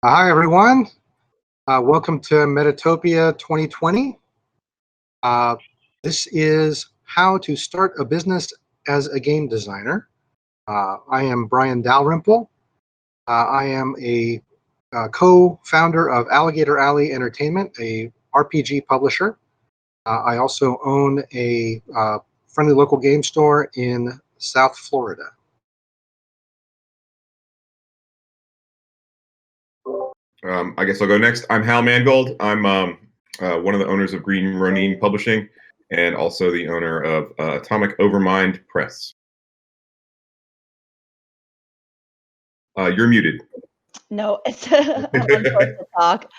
Hi, everyone. Welcome to Metatopia 2020. This is how to start a business as a game designer. I am Brian Dalrymple. I am a co-founder of Alligator Alley Entertainment, a RPG publisher. I also own a friendly local game store in South Florida. I guess I'll go next. I'm Hal Mangold. I'm one of the owners of Green Ronin Publishing and also the owner of Atomic Overmind Press. You're muted. No, it's I'm forced to talk.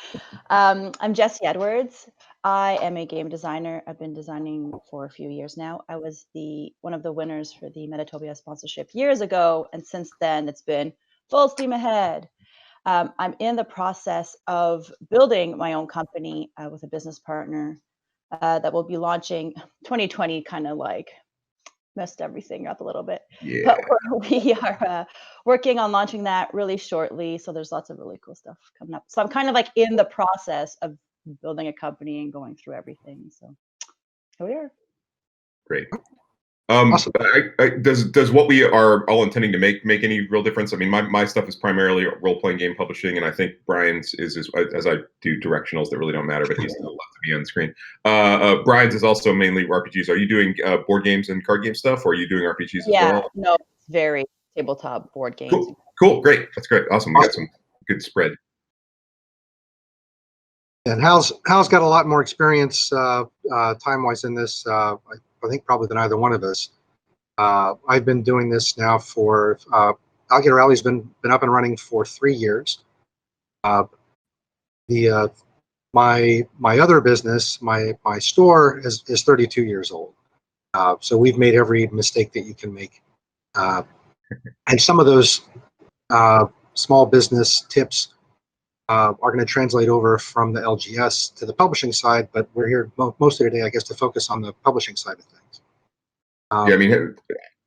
I'm Jessie Edwards. I am a game designer. I've been designing for a few years now. I was one of the winners for the Metatopia sponsorship years ago, and since then it's been full steam ahead. I'm in the process of building my own company with a business partner that will be launching 2020, kind of like messed everything up a little bit. Yeah. But we are working on launching that really shortly. So there's lots of really cool stuff coming up. So I'm kind of like in the process of building a company and going through everything. So here we are. Great. Awesome. Does what we are all intending to make any real difference? I mean, my stuff is primarily role-playing game publishing, and I think Brian's is as I do directionals that really don't matter, but he's still left to be on screen. Brian's is also mainly RPGs. Are you doing board games and card game stuff, or are you doing RPGs as well? No, it's very tabletop board games. Cool, great, that's great, awesome. We got some good spread. And Hal's got a lot more experience time-wise in this, I think probably than either one of us. I've been doing this now for Alligator Alley's been up and running for 3 years. My other business, my store, is 32 years old. So we've made every mistake that you can make, and some of those small business tips are going to translate over from the LGS to the publishing side, but we're here mostly today, I guess, to focus on the publishing side of things. Yeah, I mean,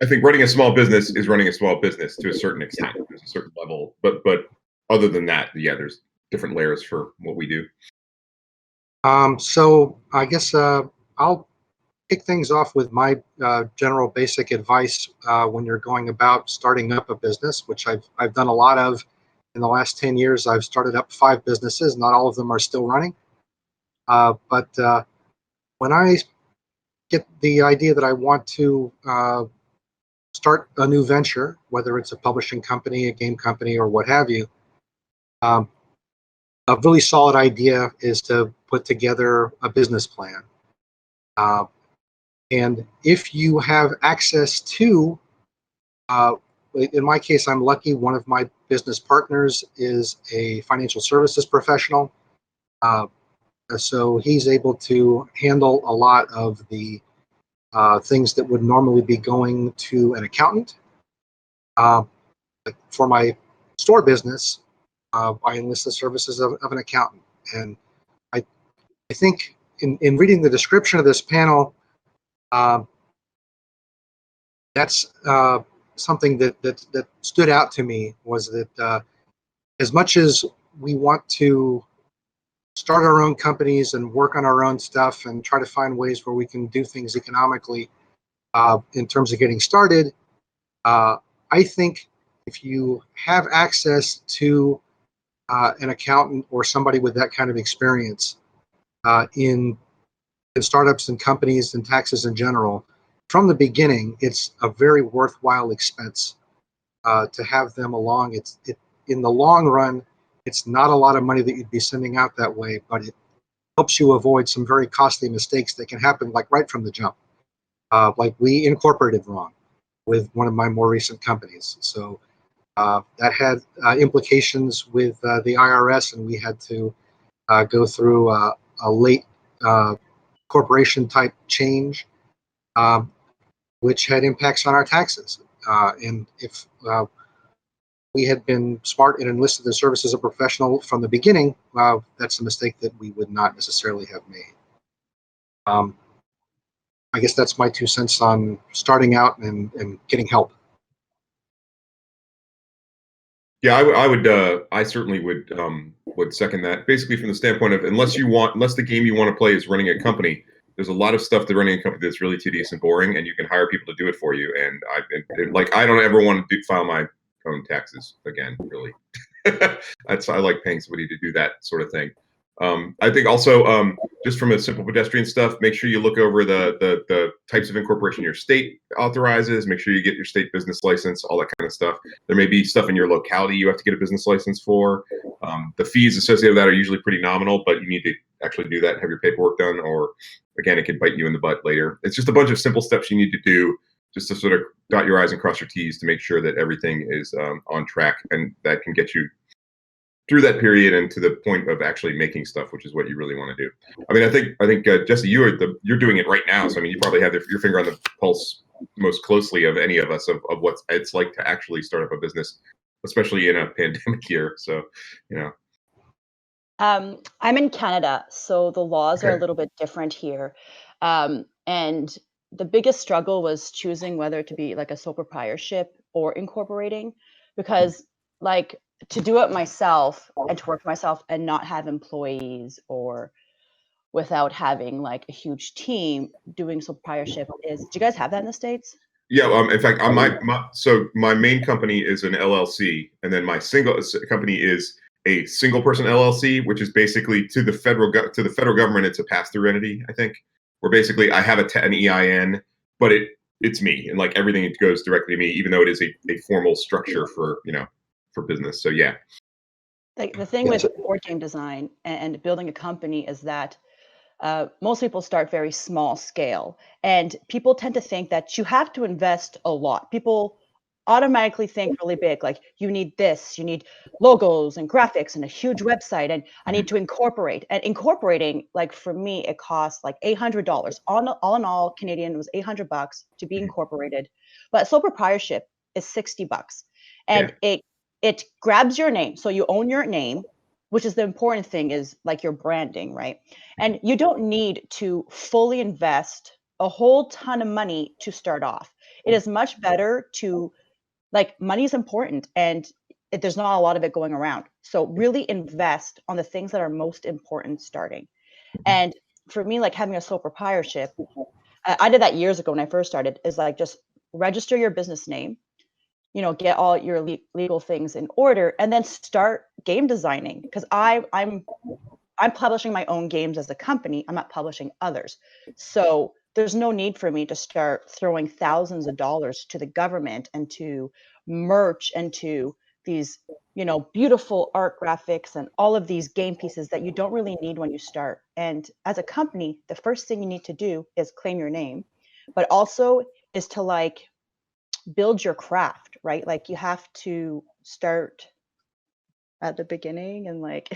I think running a small business is running a small business to a certain extent. Yeah. There's a certain level, but other than that, yeah, there's different layers for what we do. So I guess I'll kick things off with my general basic advice when you're going about starting up a business, which I've done a lot of. In the last 10 years, I've started up 5 businesses. Not all of them are still running. But when I get the idea that I want to start a new venture, whether it's a publishing company, a game company, or what have you, a really solid idea is to put together a business plan. And if you have access to, in my case, I'm lucky, one of my business partners is a financial services professional. So he's able to handle a lot of the things that would normally be going to an accountant. Like for my store business, I enlist the services of an accountant. And I think in reading the description of this panel, that's something that stood out to me, was that as much as we want to start our own companies and work on our own stuff and try to find ways where we can do things economically in terms of getting started, I think if you have access to an accountant or somebody with that kind of experience in startups and companies and taxes in general, from the beginning, it's a very worthwhile expense to have them along. In the long run, it's not a lot of money that you'd be sending out that way, but it helps you avoid some very costly mistakes that can happen like right from the jump. Like we incorporated wrong with one of my more recent companies. So that had implications with the IRS, and we had to go through a late corporation type change, which had impacts on our taxes. And if we had been smart and enlisted the services of a professional from the beginning, that's a mistake that we would not necessarily have made. I guess that's my 2 cents on starting out and getting help. Yeah, I certainly would second that. Basically, from the standpoint of unless the game you want to play is running a company, there's a lot of stuff to running a company that's really tedious and boring, and you can hire people to do it for you. And I don't ever want to file my own taxes again. Really, I like paying somebody to do that sort of thing. I think also just from a simple pedestrian stuff, make sure you look over the types of incorporation your state authorizes. Make sure you get your state business license, all that kind of stuff. There may be stuff in your locality you have to get a business license for. The fees associated with that are usually pretty nominal, but you need to actually do that and have your paperwork done, or again, it can bite you in the butt later. It's just a bunch of simple steps you need to do just to sort of dot your I's and cross your T's to make sure that everything is on track, and that can get you through that period and to the point of actually making stuff, which is what you really want to do. I mean, I think Jessie, you're doing it right now, so I mean, you probably have your finger on the pulse most closely of any of us of what it's like to actually start up a business, especially in a pandemic year. So, you know. I'm in Canada, so the laws are a Okay. little bit different here. And the biggest struggle was choosing whether to be like a sole proprietorship or incorporating, because like to do it myself and to work for myself and not have employees or without having like a huge team doing sole proprietorship is, do you guys have that in the States? Yeah. In fact, my main company is an LLC, and then my single company is a single person LLC, which is basically to the federal government. It's a pass through entity, I think, where basically I have an EIN, but it's me, and like everything it goes directly to me, even though it is a formal structure for for business. So yeah. Like the thing Yes. with board game design and building a company is that most people start very small scale, and people tend to think that you have to invest a lot. People automatically think really big, like you need this, you need logos and graphics and a huge website, and I need to incorporate. And incorporating, like for me, it costs like $800. All in all, Canadian, it was $800 to be incorporated, but sole proprietorship is $60, Yeah. and it grabs your name, so you own your name, which is the important thing, is like your branding, right? And you don't need to fully invest a whole ton of money to start off. It is much better to, like, money is important, and there's not a lot of it going around. So really invest on the things that are most important starting. And for me, like having a sole proprietorship, I did that years ago when I first started, is like just register your business name, get all your legal things in order, and then start game designing. Because I'm publishing my own games as a company. I'm not publishing others. So there's no need for me to start throwing thousands of dollars to the government and to merch and to these, beautiful art graphics and all of these game pieces that you don't really need when you start. And as a company, the first thing you need to do is claim your name, but also is to like build your craft, right? Like you have to start at the beginning and like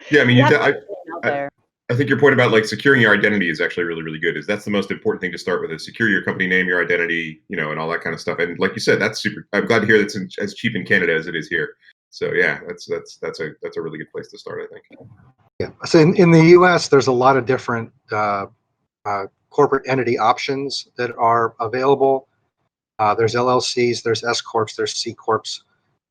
Yeah. I mean, you have to get out I, there. I think your point about like securing your identity is actually really, really good. Is that's the most important thing to start with, is secure your company name, your identity, and all that kind of stuff. And like you said, that's super. I'm glad to hear that's as cheap in Canada as it is here. So yeah, that's a really good place to start, I think. Yeah. So in the U.S., there's a lot of different corporate entity options that are available. There's LLCs, there's S corps, there's C corps.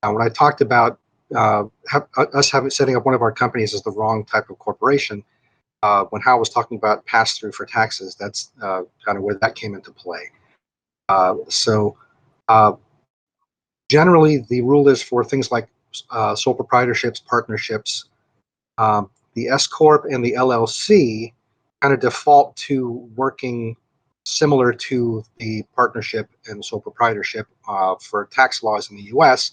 When I talked about setting up one of our companies as the wrong type of corporation, when Hal was talking about pass through for taxes, that's kind of where that came into play. So generally, the rule is for things like sole proprietorships, partnerships. The S corp and the LLC kind of default to working similar to the partnership and sole proprietorship for tax laws in the U.S.,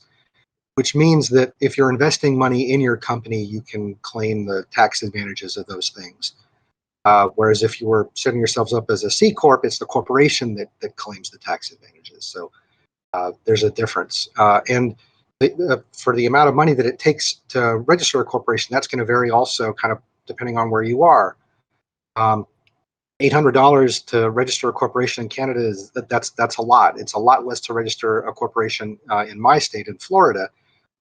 which means that if you're investing money in your company, you can claim the tax advantages of those things. Whereas if you were setting yourselves up as a C corp, it's the corporation that claims the tax advantages. So there's a difference. And for the amount of money that it takes to register a corporation, that's going to vary also, kind of depending on where you are. $800 to register a corporation in Canada that's a lot. It's a lot less to register a corporation in my state, in Florida.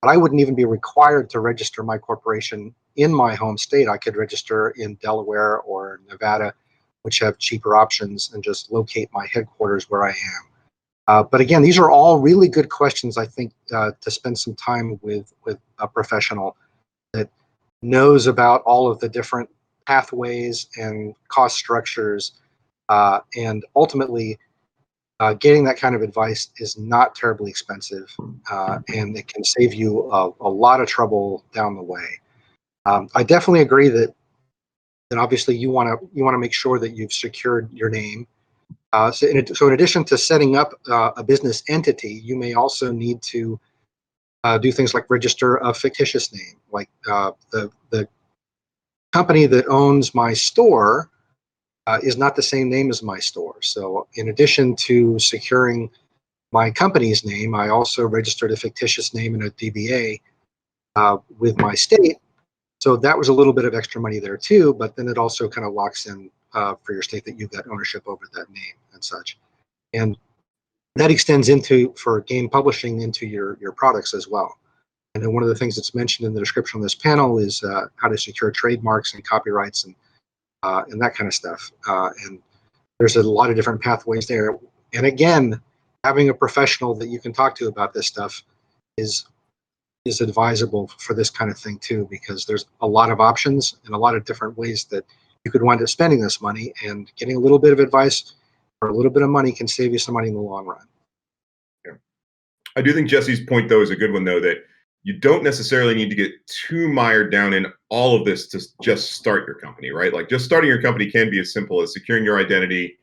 But I wouldn't even be required to register my corporation in my home state. I could register in Delaware or Nevada, which have cheaper options, and just locate my headquarters where I am. But again, these are all really good questions, I think, to spend some time with a professional that knows about all of the different pathways and cost structures. And ultimately, getting that kind of advice is not terribly expensive, and it can save you a lot of trouble down the way. I definitely agree that obviously you want to make sure that you've secured your name. So in addition to setting up a business entity, you may also need to do things like register a fictitious name. Like the company that owns my store is not the same name as my store. So in addition to securing my company's name, I also registered a fictitious name in a DBA with my state. So that was a little bit of extra money there too, but then it also kind of locks in for your state that you've got ownership over that name and such. And that extends into, for game publishing, into your products as well. And then one of the things that's mentioned in the description of this panel is how to secure trademarks and copyrights and that kind of stuff. And there's a lot of different pathways there. And again, having a professional that you can talk to about this stuff is advisable for this kind of thing too, because there's a lot of options and a lot of different ways that you could wind up spending this money, and getting a little bit of advice or a little bit of money can save you some money in the long run. Yeah. I do think Jesse's point, though, is a good one, though, that you don't necessarily need to get too mired down in all of this to just start your company, right? Like, just starting your company can be as simple as securing your identity.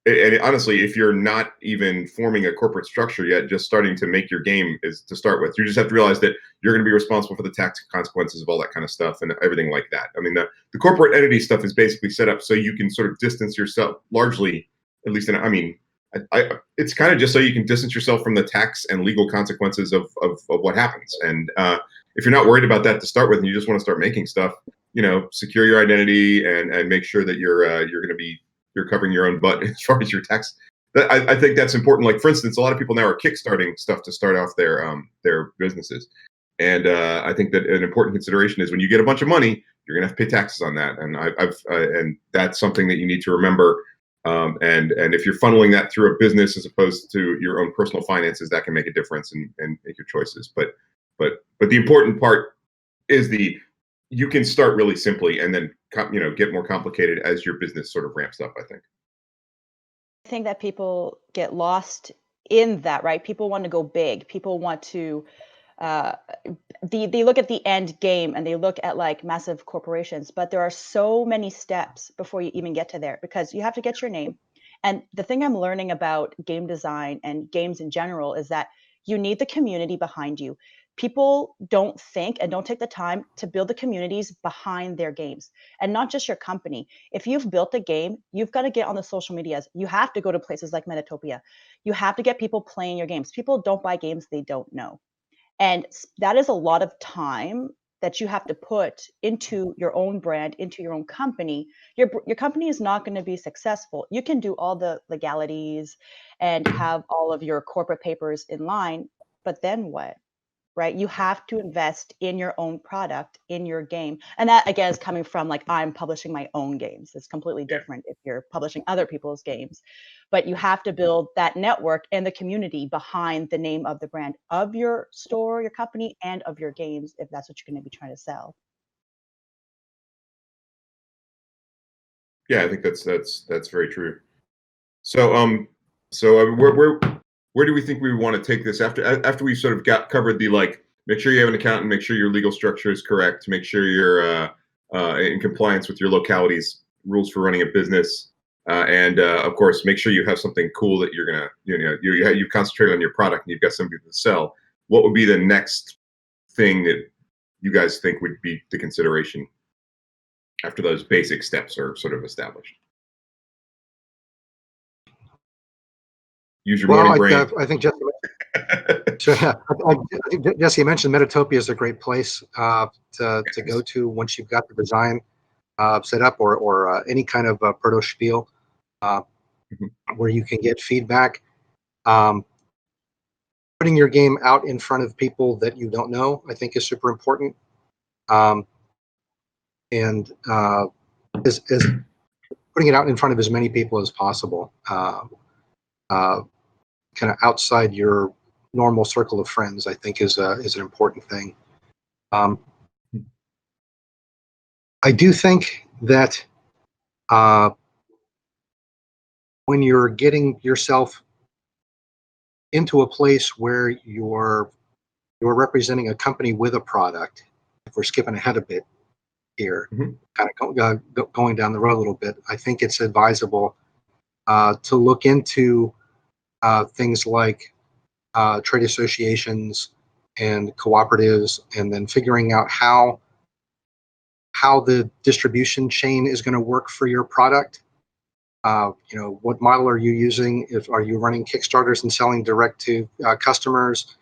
And honestly, if you're not even forming a corporate structure yet, just starting to make your game is to start with. You just have to realize that you're going to be responsible for the tax consequences of all that kind of stuff and everything like that. I mean, the corporate entity stuff is basically set up so you can sort of distance yourself largely, at least it's kind of just so you can distance yourself from the tax and legal consequences of what happens. And if you're not worried about that to start with, and you just want to start making stuff, secure your identity and make sure that you're covering your own butt as far as your tax. I think that's important. Like, for instance, a lot of people now are kickstarting stuff to start off their businesses. And I think that an important consideration is when you get a bunch of money, you're going to have to pay taxes on that. And and that's something that you need to remember. And if you're funneling that through a business as opposed to your own personal finances, that can make a difference and make your choices. But the important part is you can start really simply and then get more complicated as your business sort of ramps up, I think. I think that people get lost in that, right? People want to go big. People want to they look at the end game and they look at like massive corporations, but there are so many steps before you even get to there, because you have to get your name. And the thing I'm learning about game design and games in general is that you need the community behind you. People don't think and don't take the time to build the communities behind their games, and not just your company. If you've built a game, you've got to get on the social medias. You have to go to places like Metatopia. You have to get people playing your games. People don't buy games they don't know. And that is a lot of time that you have to put into your own brand, into your own company. Your company is not going to be successful. You can do all the legalities and have all of your corporate papers in line, but then what? Right? You have to invest in your own product, in your game. And that, again, is coming from like, I'm publishing my own games. It's completely different if you're publishing other people's games. But you have to build that network and the community behind the name of the brand of your store, your company, and of your games, if that's what you're going to be trying to sell. Yeah, I think that's very true. So where do we think we want to take this after we sort of covered the, like, make sure you have an accountant, make sure your legal structure is correct, make sure you're in compliance with your locality's rules for running a business, and of course make sure you have something cool that you're gonna you concentrate on your product and you've got something to sell. What would be the next thing that you guys think would be the consideration after those basic steps are sort of established? Use your morning brain. I think Jesse mentioned Metatopia is a great place to go to once you've got the design set up, or any kind of proto spiel where you can get feedback. Putting your game out in front of people that you don't know, I think, is super important. And as putting it out in front of as many people as possible. kind of outside your normal circle of friends, I think is an important thing. I do think that when you're getting yourself into a place where you're representing a company with a product, if we're skipping ahead a bit here, kind of going down the road a little bit, I think it's advisable to look into things like trade associations and cooperatives, and then figuring out how the distribution chain is going to work for your product. What model are you using? Are you running Kickstarters and selling direct to customers?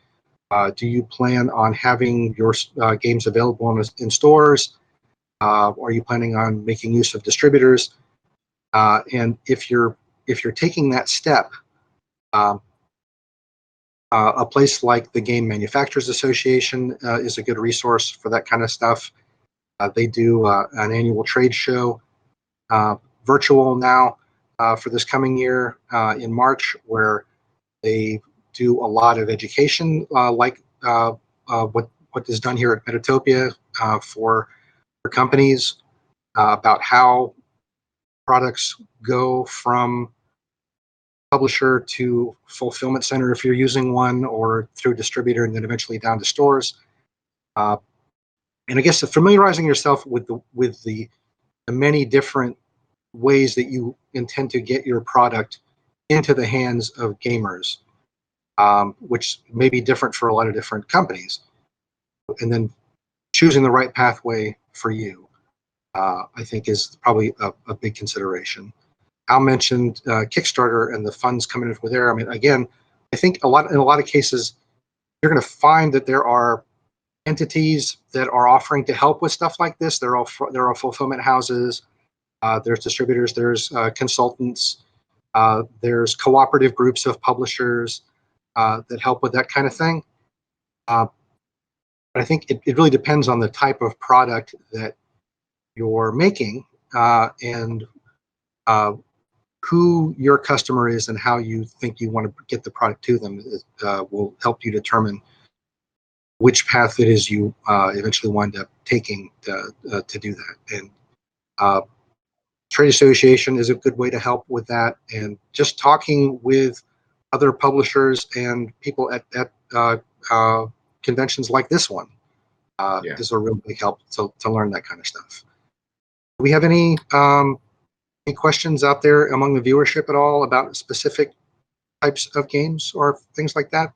Do you plan on having your games available in stores? Are you planning on making use of distributors? And if you're taking that step, a place like the Game Manufacturers Association is a good resource for that kind of stuff. They do an annual trade show, virtual now, for this coming year in March, where they do a lot of education, like what is done here at Metatopia for companies about how products go from publisher to fulfillment center if you're using one, or through distributor, and then eventually down to stores. And I guess familiarizing yourself with the many different ways that you intend to get your product into the hands of gamers, which may be different for a lot of different companies, and then choosing the right pathway for you, I think is probably a big consideration. Al mentioned Kickstarter and the funds coming in from there. I mean, again, I think in a lot of cases, you're going to find that there are entities that are offering to help with stuff like this. There are fulfillment houses, there's distributors, there's consultants, there's cooperative groups of publishers that help with that kind of thing. But I think it really depends on the type of product that you're making, and who your customer is and how you think you want to get the product to them. Will help you determine which path it is you eventually wind up taking to do that. And trade association is a good way to help with that. And just talking with other publishers and people at conventions like this one is a real big help to learn that kind of stuff. Do we have any questions out there among the viewership at all about specific types of games or things like that?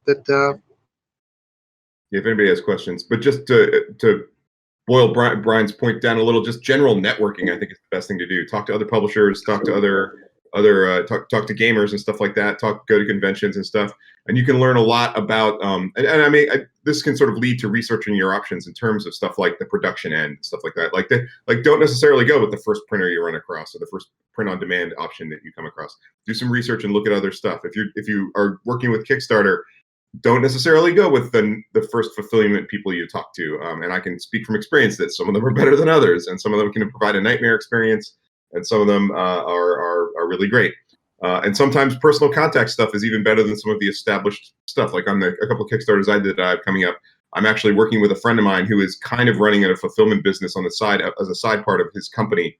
If anybody has questions, but just to boil Brian's point down a little, just general networking, I think is the best thing to do. Talk to other publishers, talk to talk to gamers and stuff like that. Go to conventions and stuff, and you can learn a lot about. And I mean, this can sort of lead to researching your options in terms of stuff like the production end, stuff like that. Like don't necessarily go with the first printer you run across or the first print on demand option that you come across. Do some research and look at other stuff. If you are working with Kickstarter, don't necessarily go with the first fulfillment people you talk to. And I can speak from experience that some of them are better than others, and some of them can provide a nightmare experience, and some of them are really great. And sometimes personal contact stuff is even better than some of the established stuff. Like on a couple of Kickstarters I did that I have coming up, I'm actually working with a friend of mine who is kind of running a fulfillment business on the side as a side part of his company.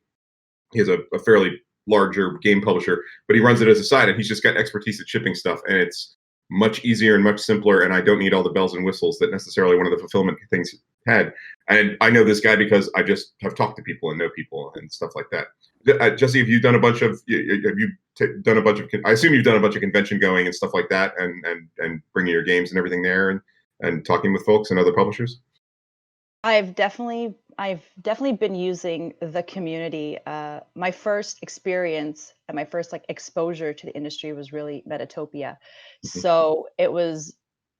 He has a fairly larger game publisher, but he runs it as a side, and he's just got expertise at shipping stuff, and it's much easier and much simpler, and I don't need all the bells and whistles that necessarily one of the fulfillment things had. And I know this guy because I just have talked to people and know people and stuff like that. Jessie, have you done a bunch of? Done a bunch of? I assume you've done a bunch of convention going and stuff like that, and bringing your games and everything there, and talking with folks and other publishers. I've definitely been using the community. My first experience and my first exposure to the industry was really Metatopia. So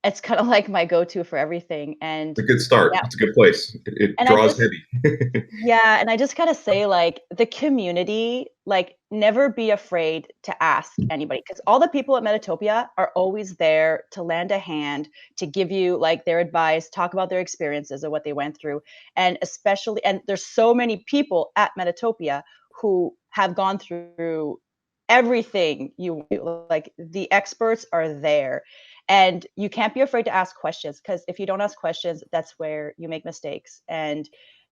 it's kind of like my go-to for everything. And it's a good start. It's a good place. It draws heavy. Yeah, and I just gotta say, the community, never be afraid to ask anybody, because all the people at Metatopia are always there to lend a hand, to give you their advice, talk about their experiences or what they went through. And there's so many people at Metatopia who have gone through everything you like. The experts are there, and you can't be afraid to ask questions, because if you don't ask questions, that's where you make mistakes. And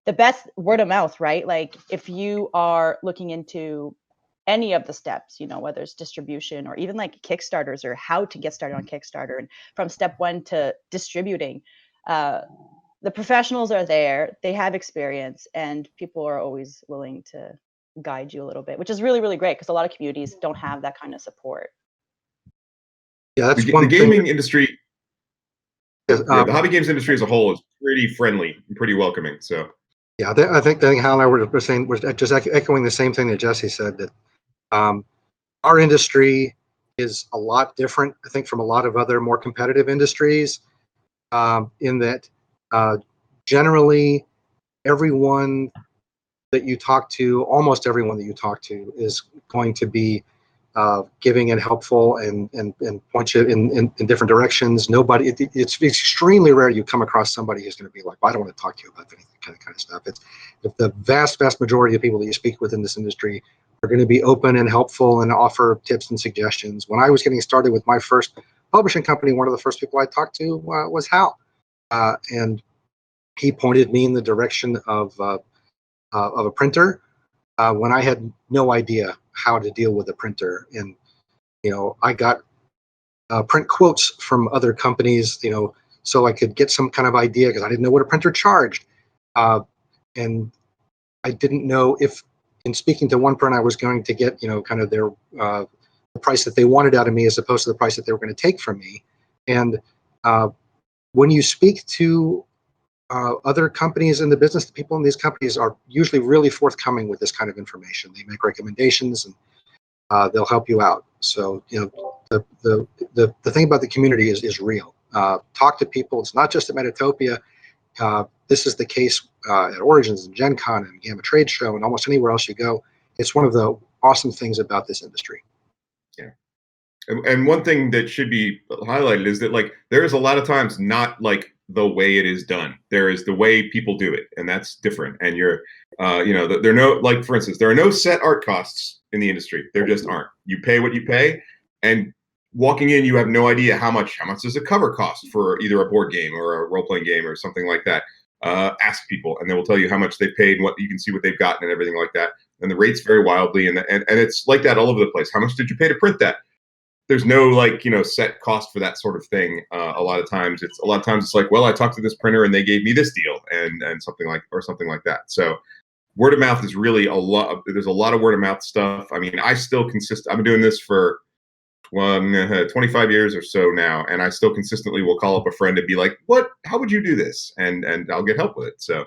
the best word of mouth, right? Like if you are looking into any of the steps, whether it's distribution or even like Kickstarters or how to get started on Kickstarter, and from step one to distributing, the professionals are there, they have experience, and people are always willing to guide you a little bit, which is really, really great, because a lot of communities don't have that kind of support. Yeah, that's the one gaming thing. industry. Yes, Yeah, the hobby games industry as a whole is pretty friendly and pretty welcoming. So yeah, I think Hal and I were saying, we're just echoing the same thing that Jessie said, that our industry is a lot different, I think, from a lot of other more competitive industries, in that generally everyone that you talk to, almost everyone that you talk to, is going to be giving and helpful and point you in different directions. Nobody, it's extremely rare you come across somebody who's going to be like, well, I don't want to talk to you about anything, kind of stuff. It's the vast majority of people that you speak with in this industry are going to be open and helpful and offer tips and suggestions. When I was getting started with my first publishing company, one of the first people I talked to was Hal, and he pointed me in the direction of a printer when I had no idea how to deal with a printer. And I got print quotes from other companies, so I could get some kind of idea, because I didn't know what a printer charged, and I didn't know if, in speaking to one print, I was going to get kind of their the price that they wanted out of me, as opposed to the price that they were going to take from me. And when you speak to other companies in the business, the people in these companies are usually really forthcoming with this kind of information. They make recommendations, and they'll help you out. So the thing about the community is real. Talk to people. It's not just at Metatopia. This is the case at Origins and Gen Con and Gamma Trade Show and almost anywhere else you go. It's one of the awesome things about this industry. yeah. And one thing that should be highlighted is that, like, there is a lot of times not like the way it is done. There is the way people do it, and that's different. And there are no, like, for instance, there are no set art costs in the industry. There just aren't. You pay what you pay, and walking in, you have no idea how much does a cover cost for either a board game or a role playing game or something like that. Ask people, and they will tell you how much they paid and what you can see what they've gotten and everything like that. And the rates vary wildly, and it's like that all over the place. How much did you pay to print that? There's no set cost for that sort of thing. A lot of times it's like, well, I talked to this printer and they gave me this deal and something like that. So word of mouth is really there's a lot of word of mouth stuff. I mean, I've been doing this for 25 years or so now, and I still consistently will call up a friend and be like, how would you do this? And I'll get help with it. So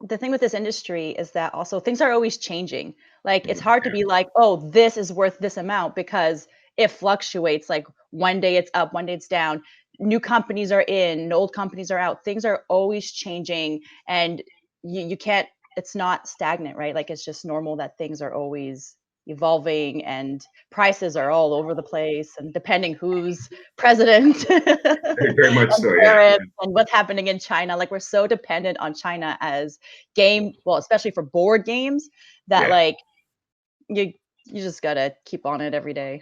the thing with this industry is that also things are always changing. Like it's hard to be like, oh, this is worth this amount, because it fluctuates. Like one day it's up, one day it's down. New companies are in, old companies are out. Things are always changing, and you can't, it's not stagnant, right? Like it's just normal that things are always evolving, and prices are all over the place, and depending who's president. very much and so, yeah. And what's happening in China. Like we're so dependent on China as especially for board games, that like you just gotta keep on it every day.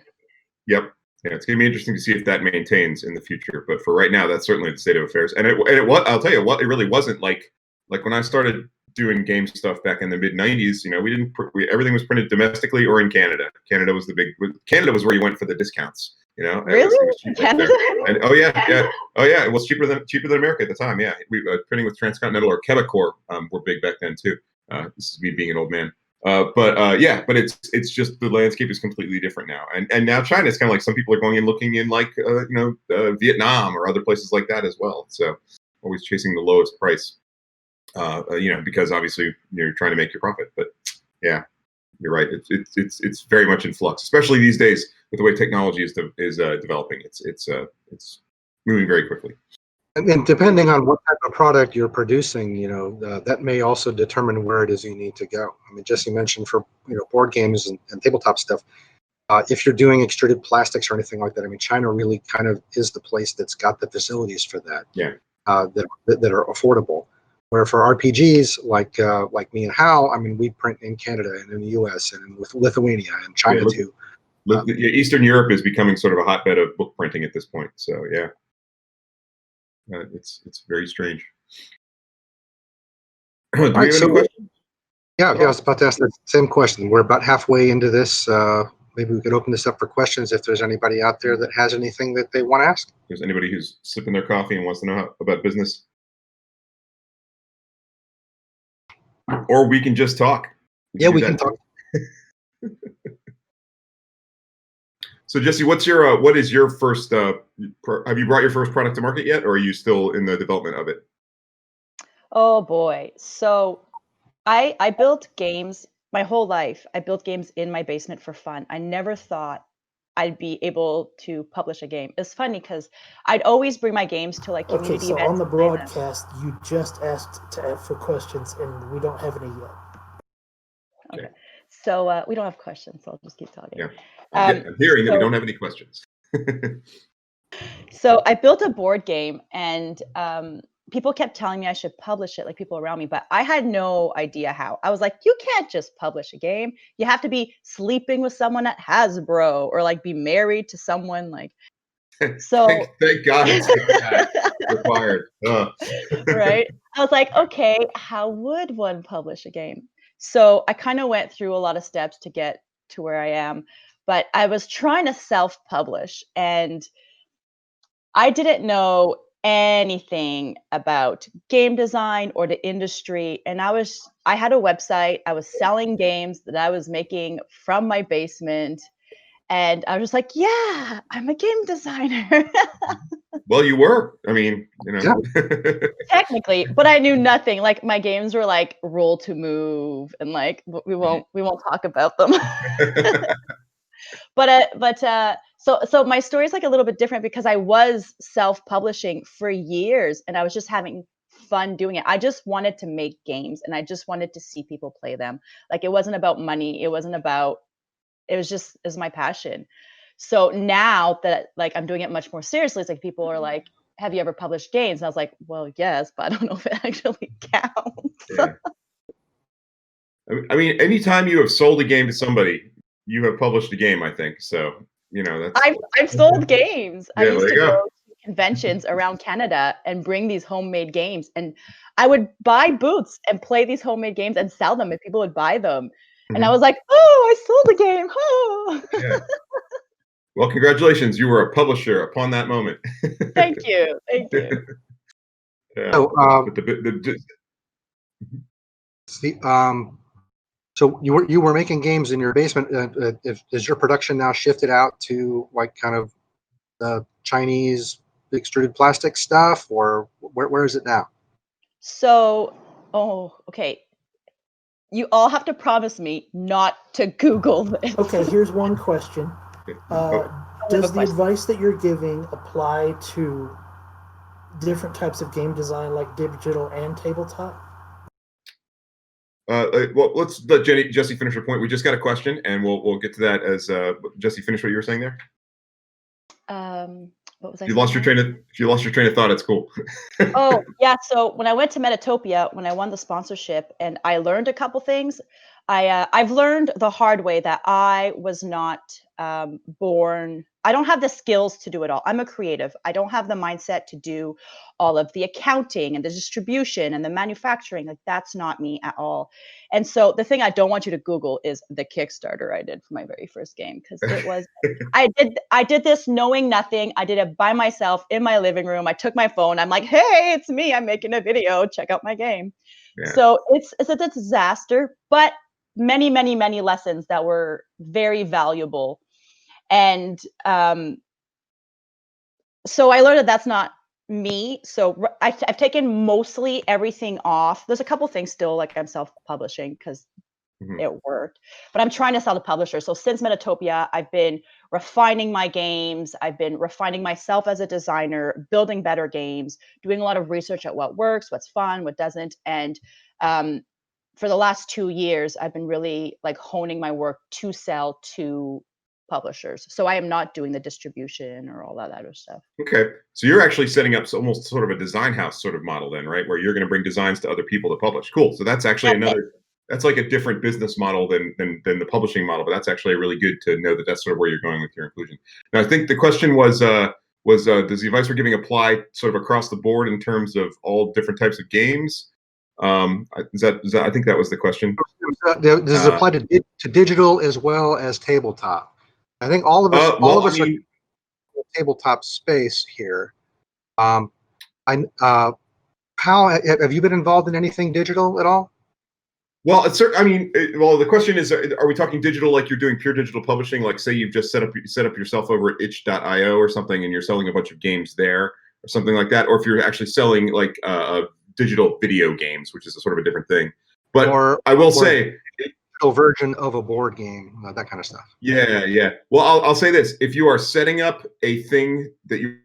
Yep. Yeah, it's gonna be interesting to see if that maintains in the future. But for right now, that's certainly the state of affairs. And I'll tell you what, it really wasn't like when I started doing game stuff back in the mid '90s. Everything was printed domestically or in Canada. Canada was where you went for the discounts. Really? It was cheap right there. And oh yeah, it was cheaper than America at the time. Yeah, we printing with Transcontinental or Quebecor were big back then too. This is me being an old man. But it's just the landscape is completely different now, and now China is kind of like some people are going and looking in like Vietnam or other places like that as well. So always chasing the lowest price, because obviously you're trying to make your profit. But yeah, you're right. It's very much in flux, especially these days with the way technology is developing. It's moving very quickly. And depending on what type of product you're producing, that may also determine where it is you need to go. I mean, Jessie mentioned for board games and tabletop stuff. If you're doing extruded plastics or anything like that, I mean, China really kind of is the place that's got the facilities for that. Yeah. That are affordable. Where for RPGs like me and Hal, I mean, we print in Canada and in the US and with Lithuania and China too. Eastern Europe is becoming sort of a hotbed of book printing at this point. So yeah, it's very strange. Do we have any questions? Yeah, I was about to ask the same question. We're about halfway into this. Maybe we could open this up for questions if there's anybody out there that has anything that they want to ask. If there's anybody who's sipping their coffee and wants to know about business. Or we can just talk. We can talk. So Jessie, what is your first, have you brought your first product to market yet, or are you still in the development of it? Oh boy. So I built games my whole life. I built games in my basement for fun. I never thought I'd be able to publish a game. It's funny because I'd always bring my games to like community so events. on the broadcast, you just asked for questions, and we don't have any yet. Okay. So we don't have questions, so I'll just keep talking. Yeah. I'm hearing that we don't have any questions. So I built a board game, and people kept telling me I should publish it, like people around me, but I had no idea how. I was like, you can't just publish a game. You have to be sleeping with someone at Hasbro or like be married to someone like. So thank God it's not required. Right. I was like, okay, how would one publish a game? So I kind of went through a lot of steps to get to where I am, but I was trying to self-publish and I didn't know anything about game design or the industry. And I had a website, I was selling games that I was making from my basement. And I was just like, yeah, I'm a game designer. Well, you were. I mean, you know. Yeah. Technically, but I knew nothing. Like my games were like Roll to Move, and like we won't talk about them. So my story is like a little bit different because I was self-publishing for years, and I was just having fun doing it. I just wanted to make games, and I just wanted to see people play them. Like it wasn't about money. It was my passion. So now that like I'm doing it much more seriously, it's like people are like, have you ever published games? And I was like, well, yes, but I don't know if it actually counts. Yeah. I mean, anytime you have sold a game to somebody, you have published a game, I think. So, you know, that's I've sold games. Yeah, I used to there you go go. to conventions around Canada and bring these homemade games. And I would buy booths and play these homemade games and sell them, and people would buy them. And I was like, oh, I sold a game. Oh. Yeah. Well, congratulations. You were a publisher upon that moment. Thank you. Thank you. Yeah. So you were making games in your basement. Is your production now shifted out to like kind of the Chinese extruded plastic stuff, or where is it now? So, okay. You all have to promise me not to Google this. Okay, here's one question. Does the advice that you're giving apply to different types of game design, like digital and tabletop? Well, let's let Jessie finish her point. We just got a question, and we'll get to that as Jessie finish what you were saying there. What was I? If you lost your train of thought, it's cool. Oh yeah. So when I went to Metatopia, when I won the sponsorship, and I learned a couple things. I've learned the hard way that I was not born. I don't have the skills to do it all. I'm a creative. I don't have the mindset to do all of the accounting and the distribution and the manufacturing. Like that's not me at all. And so the thing I don't want you to Google is the Kickstarter I did for my very first game, because it was I did this knowing nothing. I did it by myself in my living room. I took my phone. I'm like, hey, it's me. I'm making a video. Check out my game. Yeah. So it's a disaster, but many, many, many lessons that were very valuable. And so I learned that that's not me. So I've taken mostly everything off. There's a couple things still, like I'm self-publishing because it worked, but I'm trying to sell to publishers. So since Metatopia, I've been refining my games. I've been refining myself as a designer, building better games, doing a lot of research at what works, what's fun, what doesn't. And for the last 2 years, I've been really like honing my work to sell to publishers. So I am not doing the distribution or all that other stuff. Okay, so you're actually setting up almost sort of a design house sort of model then, right? Where you're going to bring designs to other people to publish. Cool. So that's actually that's like a different business model than the publishing model, but that's actually really good to know that that's sort of where you're going with your inclusion. Now, I think the question was does the advice we're giving apply sort of across the board in terms of all different types of games? Is that I think that was the question. Does it apply to digital as well as tabletop? I think all of us are in the tabletop space here. How have you been involved in anything digital at all? Well, the question is, are we talking digital like you're doing pure digital publishing? Like, say you've just set up yourself over at itch.io or something, and you're selling a bunch of games there or something like that, or if you're actually selling like digital video games, which is a sort of a different thing. But I will say, digital version of a board game, that kind of stuff. Yeah. Well, I'll say this: if you are setting up a thing that you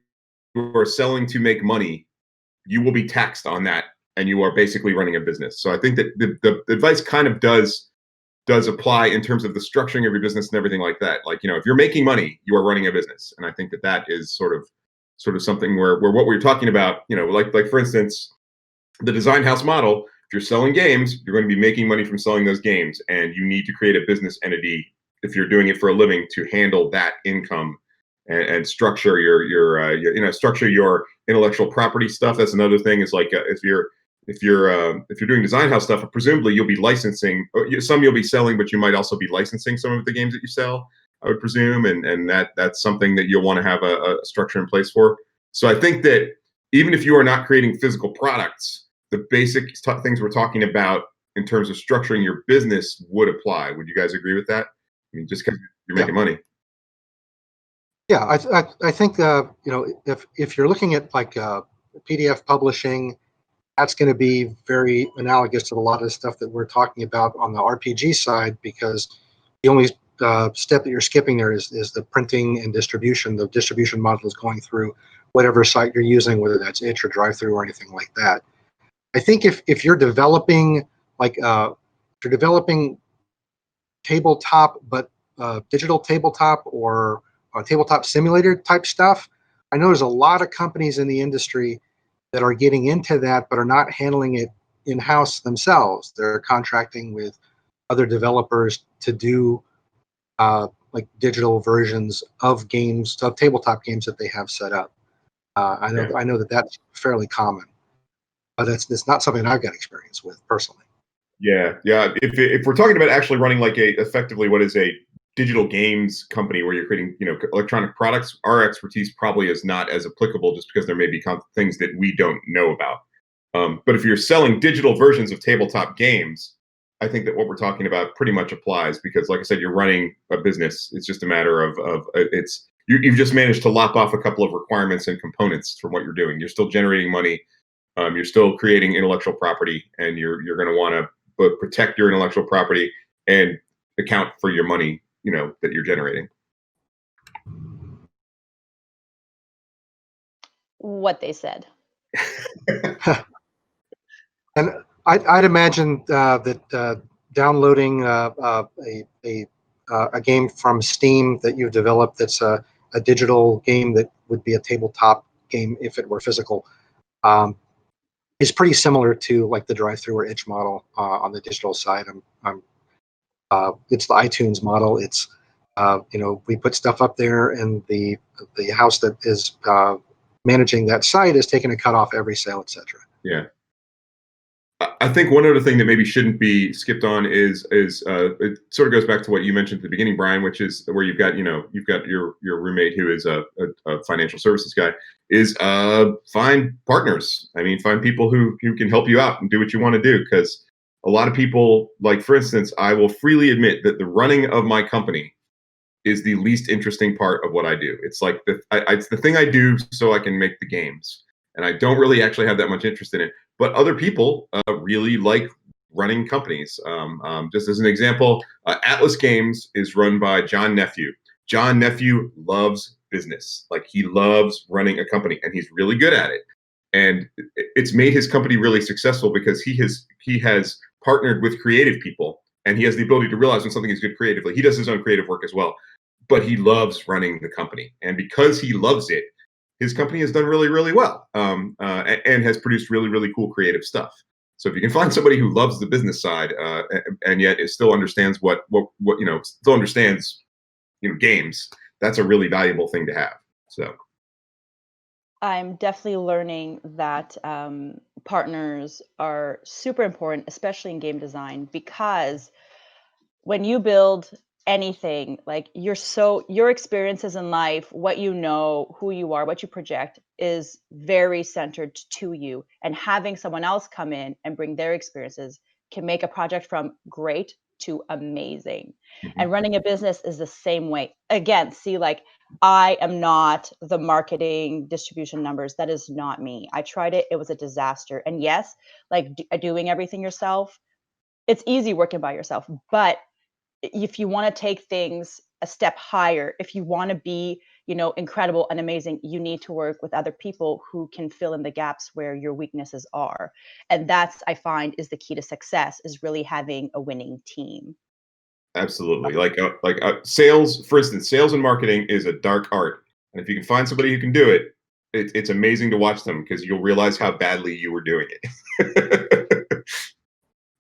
are selling to make money, you will be taxed on that, and you are basically running a business. So I think that the advice kind of does apply in terms of the structuring of your business and everything like that. Like, if you're making money, you are running a business, and I think that is sort of something where what we're talking about, like for instance, the design house model. If you're selling games, you're going to be making money from selling those games, and you need to create a business entity if you're doing it for a living to handle that income and structure your structure your intellectual property stuff. That's another thing. Is like if you're doing design house stuff, presumably you'll be licensing. Some you'll be selling, but you might also be licensing some of the games that you sell, I would presume, and that's something that you'll want to have a structure in place for. So I think that even if you are not creating physical products, the basic things we're talking about in terms of structuring your business would apply. Would you guys agree with that? I mean, just because you're making money. Yeah, I think if you're looking at like PDF publishing, that's going to be very analogous to a lot of the stuff that we're talking about on the RPG side, because the only step that you're skipping there is the printing and distribution. The distribution model is going through whatever site you're using, whether that's itch or drive-through or anything like that. I think if you're developing tabletop, but digital tabletop or tabletop simulator type stuff, I know there's a lot of companies in the industry that are getting into that, but are not handling it in-house themselves. They're contracting with other developers to do like digital versions of games, of tabletop games that they have set up. I know that's fairly common. But it's not something I've got experience with personally. Yeah. If we're talking about actually running like effectively what is a digital games company where you're creating electronic products, our expertise probably is not as applicable, just because there may be things that we don't know about. But if you're selling digital versions of tabletop games, I think that what we're talking about pretty much applies, because, like I said, you're running a business. It's just a matter of you've just managed to lop off a couple of requirements and components from what you're doing. You're still generating money. You're still creating intellectual property, and you're going to want to both protect your intellectual property and account for your money, that you're generating. What they said. And I'd imagine that downloading a game from Steam that you've developed that's a digital game that would be a tabletop game if it were physical. Is pretty similar to like the drive-through or itch model on the digital side. It's the iTunes model. It's we put stuff up there, and the house that is managing that site is taking a cut off every sale, etc. Yeah. I think one other thing that maybe shouldn't be skipped on is it sort of goes back to what you mentioned at the beginning, Brian, which is where you've got your roommate who is a financial services guy, is find partners. I mean, find people who can help you out and do what you want to do, because a lot of people, like, for instance, I will freely admit that the running of my company is the least interesting part of what I do. It's like it's the thing I do so I can make the games, and I don't really actually have that much interest in it. But other people really like running companies. Just as an example, Atlas Games is run by John Nephew. John Nephew loves business. Like, he loves running a company, and he's really good at it. And it's made his company really successful because he has partnered with creative people, and he has the ability to realize when something is good creatively. He does his own creative work as well. but he loves running the company. And because he loves it, his company has done really, really well, and has produced really, really cool creative stuff. So if you can find somebody who loves the business side, and yet it still understands what still understands games, that's a really valuable thing to have. So I'm definitely learning that partners are super important, especially in game design, because when you build anything, like your experiences in life, what you know, who you are, what you project is very centered to you. And having someone else come in and bring their experiences can make a project from great to amazing. And running a business is the same way. Again, see, like, I am not the marketing distribution numbers. That is not me. I tried it. It was a disaster. And yes, like doing everything yourself, it's easy working by yourself. But if you want to take things a step higher, if you want to be, incredible and amazing, you need to work with other people who can fill in the gaps where your weaknesses are. And that's, I find, is the key to success, is really having a winning team. absolutely, sales, for instance, sales and marketing is a dark art, and if you can find somebody who can do it, it's amazing to watch them, because you'll realize how badly you were doing it.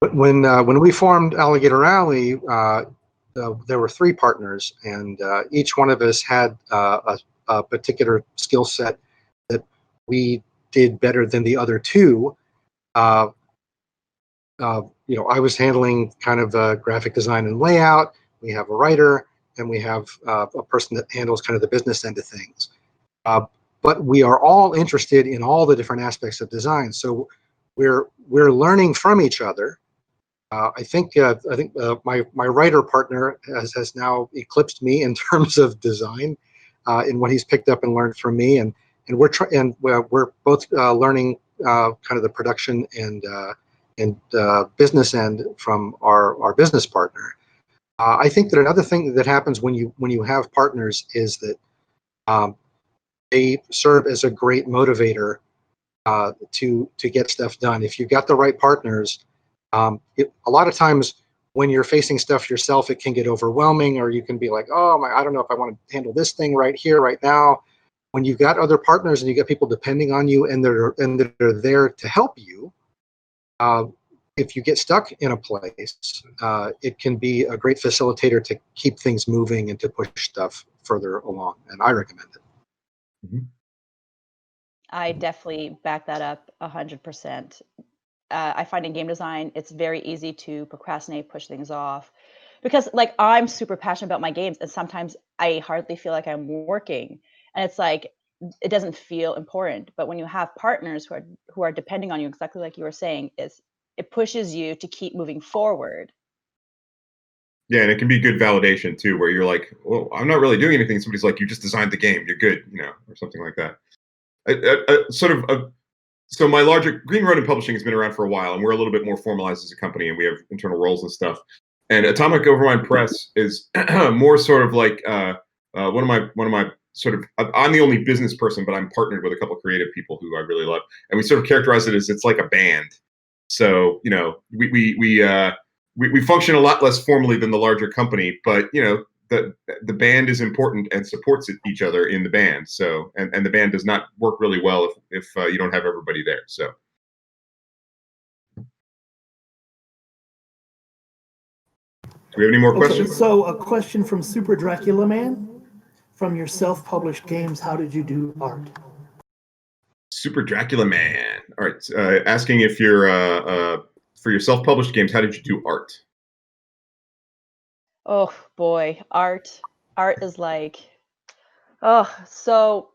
But when we formed Alligator Alley, there were 3 partners, and each one of us had a particular skill set that we did better than the other 2. I was handling kind of graphic design and layout. We have a writer, and we have a person that handles kind of the business end of things. But we are all interested in all the different aspects of design, so we're learning from each other. I think my writer partner has now eclipsed me in terms of design, in what he's picked up and learned from me, and we're both learning kind of the production and business end from our business partner. I think that another thing that happens when you have partners is that they serve as a great motivator to get stuff done. If you've got the right partners, a lot of times when you're facing stuff yourself, it can get overwhelming, or you can be like, oh my, I don't know if I want to handle this thing right here, right now. When you've got other partners and you get people depending on you, and they're there to help you, if you get stuck in a place, it can be a great facilitator to keep things moving and to push stuff further along. And I recommend it. I definitely back that up 100%. I find in game design, it's very easy to procrastinate, push things off, because like I'm super passionate about my games, and sometimes I hardly feel like I'm working, and it's like it doesn't feel important. But when you have partners who are depending on you, exactly like you were saying, it pushes you to keep moving forward. Yeah, and it can be good validation too, where you're like, well, I'm not really doing anything. Somebody's like, you just designed the game, you're good, or something like that. So my larger Green Ronin Publishing has been around for a while, and we're a little bit more formalized as a company, and we have internal roles and stuff. And Atomic Overmind Press is more sort of like one of my sort of, I'm the only business person, but I'm partnered with a couple of creative people who I really love, and we sort of characterize it as it's like a band. So we function a lot less formally than the larger company, but the band is important and supports each other in the band. So and the band does not work really well if you don't have everybody there. So. Do we have any more questions? So a question from Super Dracula Man. From your self-published games, how did you do art? Super Dracula Man. All right. Asking if you're for your self-published games, how did you do art? Oh boy, art is like, so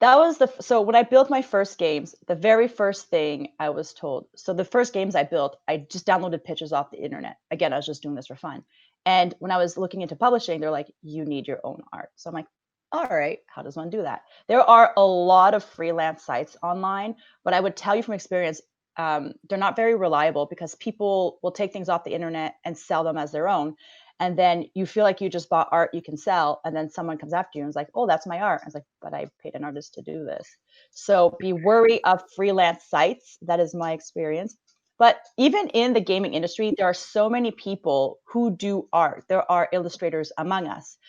that was so when I built my first games, the very first thing I was told, so the first games I built, I just downloaded pictures off the internet. Again, I was just doing this for fun. And when I was looking into publishing, they're like, you need your own art. So I'm like, all right, how does one do that? There are a lot of freelance sites online, but I would tell you from experience, they're not very reliable, because people will take things off the internet and sell them as their own. And then you feel like you just bought art you can sell, and then someone comes after you and is like, oh, that's my art. I was like, but I paid an artist to do this. So be wary of freelance sites. That is my experience. But even in the gaming industry, there are so many people who do art. There are illustrators among us.